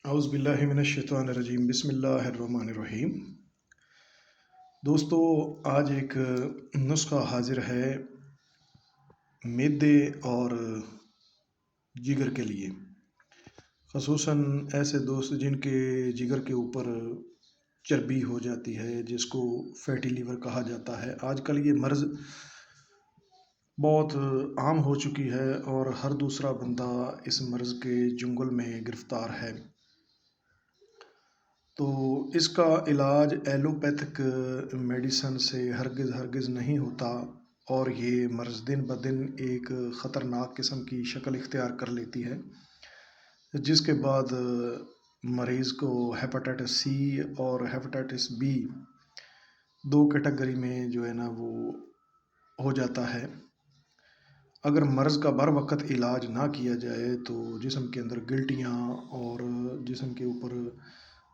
اعوذ باللہ من الشیطان الرجیم بسم اللہ الرحمن الرحیم۔ دوستو، آج ایک نسخہ حاضر ہے معدے اور جگر کے لیے، خصوصاً ایسے دوست جن کے جگر کے اوپر چربی ہو جاتی ہے، جس کو فیٹی لیور کہا جاتا ہے۔ آج کل یہ مرض بہت عام ہو چکی ہے اور ہر دوسرا بندہ اس مرض کے چنگل میں گرفتار ہے۔ تو اس کا علاج ایلوپیتھک میڈیسن سے ہرگز نہیں ہوتا، اور یہ مرض دن بدن ایک خطرناک قسم کی شکل اختیار کر لیتی ہے، جس کے بعد مریض کو ہیپاٹائٹس سی اور ہیپاٹائٹس بی دو کیٹیگری میں وہ ہو جاتا ہے۔ اگر مرض کا بر وقت علاج نہ کیا جائے تو جسم کے اندر گلٹیاں اور جسم کے اوپر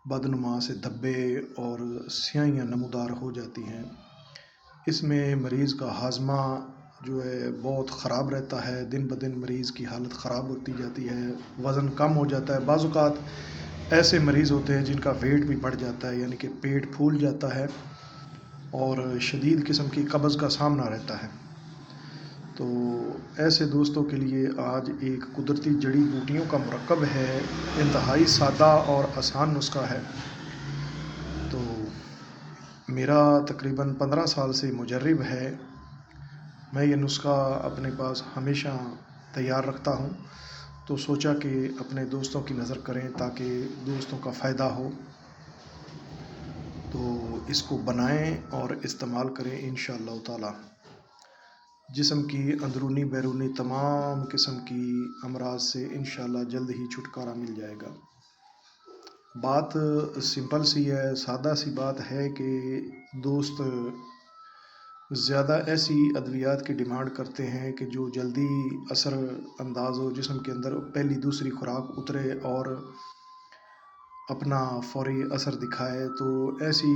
بدنما سے دھبے اور سیاہیاں نمودار ہو جاتی ہیں۔ اس میں مریض کا ہاضمہ بہت خراب رہتا ہے، دن بدن مریض کی حالت خراب ہوتی جاتی ہے، وزن کم ہو جاتا ہے۔ بعض اوقات ایسے مریض ہوتے ہیں جن کا ویٹ بھی بڑھ جاتا ہے، یعنی کہ پیٹ پھول جاتا ہے اور شدید قسم کی قبض کا سامنا رہتا ہے۔ تو ایسے دوستوں کے لیے آج ایک قدرتی جڑی بوٹیوں کا مرکب ہے، انتہائی سادہ اور آسان نسخہ ہے۔ تو میرا تقریباً 15 سال سے مجرب ہے، میں یہ نسخہ اپنے پاس ہمیشہ تیار رکھتا ہوں، تو سوچا کہ اپنے دوستوں کی نظر کریں تاکہ دوستوں کا فائدہ ہو۔ تو اس کو بنائیں اور استعمال کریں، انشاءاللہ تعالی جسم کی اندرونی بیرونی تمام قسم کی امراض سے انشاءاللہ جلد ہی چھٹکارا مل جائے گا۔ بات سمپل سی ہے، سادہ سی بات ہے کہ دوست زیادہ ایسی ادویات کی ڈیمانڈ کرتے ہیں کہ جو جلدی اثر انداز ہو، جسم کے اندر پہلی دوسری خوراک اترے اور اپنا فوری اثر دکھائے۔ تو ایسی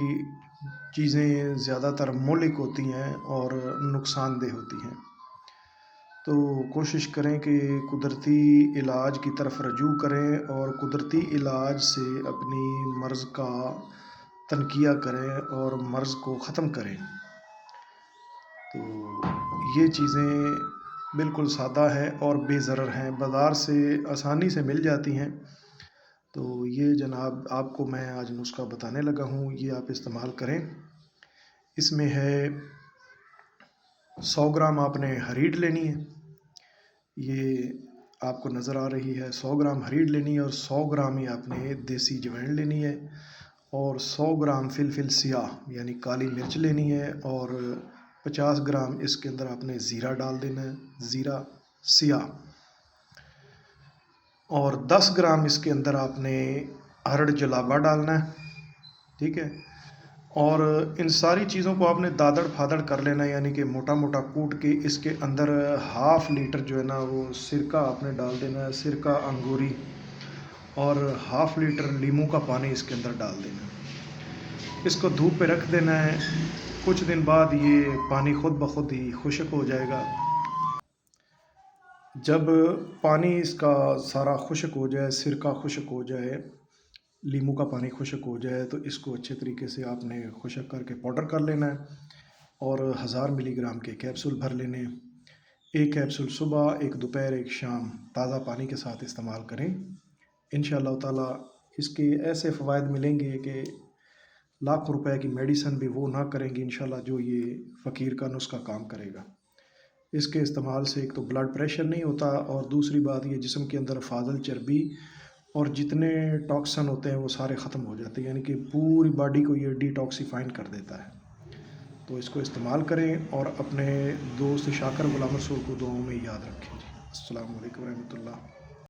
چیزیں زیادہ تر مہلک ہوتی ہیں اور نقصان دہ ہوتی ہیں۔ تو کوشش کریں کہ قدرتی علاج کی طرف رجوع کریں اور قدرتی علاج سے اپنی مرض کا تنقیہ کریں اور مرض کو ختم کریں۔ تو یہ چیزیں بالکل سادہ ہیں اور بے ضرر ہیں، بازار سے آسانی سے مل جاتی ہیں۔ تو یہ جناب آپ کو میں آج نسخہ بتانے لگا ہوں، یہ آپ استعمال کریں۔ اس میں ہے 100 گرام آپ نے ہریٹ لینی ہے، یہ آپ کو نظر آ رہی ہے، 100 گرام ہریٹ لینی ہے، اور 100 گرام ہی آپ نے دیسی جوائن لینی ہے، اور 100 گرام فلفل سیاہ یعنی کالی مرچ لینی ہے، اور 50 گرام اس کے اندر آپ نے زیرہ ڈال دینا ہے، زیرہ سیاہ، اور 10 گرام اس کے اندر آپ نے ہرڑ جلابہ ڈالنا ہے، ٹھیک ہے۔ اور ان ساری چیزوں کو آپ نے دادڑ پھادڑ کر لینا ہے، یعنی کہ موٹا موٹا کوٹ کے اس کے اندر ½ لیٹر وہ سرکہ آپ نے ڈال دینا ہے، سرکہ انگوری، اور ½ لیٹر لیموں کا پانی اس کے اندر ڈال دینا ہے۔ اس کو دھوپ پہ رکھ دینا ہے، کچھ دن بعد یہ پانی خود بخود ہی خشک ہو جائے گا۔ جب پانی اس کا سارا خشک ہو جائے، سرکہ خشک ہو جائے، لیموں کا پانی خشک ہو جائے، تو اس کو اچھے طریقے سے آپ نے خشک کر کے پاؤڈر کر لینا ہے، اور 1000 ملی گرام کے کیپسول بھر لینے ہیں۔ ایک کیپسول صبح، ایک دوپہر، ایک شام تازہ پانی کے ساتھ استعمال کریں۔ انشاءاللہ تعالی اس کے ایسے فوائد ملیں گے کہ لاکھوں روپے کی میڈیسن بھی وہ نہ کریں گی انشاءاللہ جو یہ فقیر کا نسخہ کام کرے گا۔ اس کے استعمال سے ایک تو بلڈ پریشر نہیں ہوتا، اور دوسری بات یہ جسم کے اندر فاضل چربی اور جتنے ٹاکسن ہوتے ہیں وہ سارے ختم ہو جاتے ہیں، یعنی کہ پوری باڈی کو یہ ڈی ٹاکسیفائن کر دیتا ہے۔ تو اس کو استعمال کریں اور اپنے دوست شاکر غلام رسول کو دعاؤں میں یاد رکھیں۔ السلام علیکم ورحمۃ اللہ۔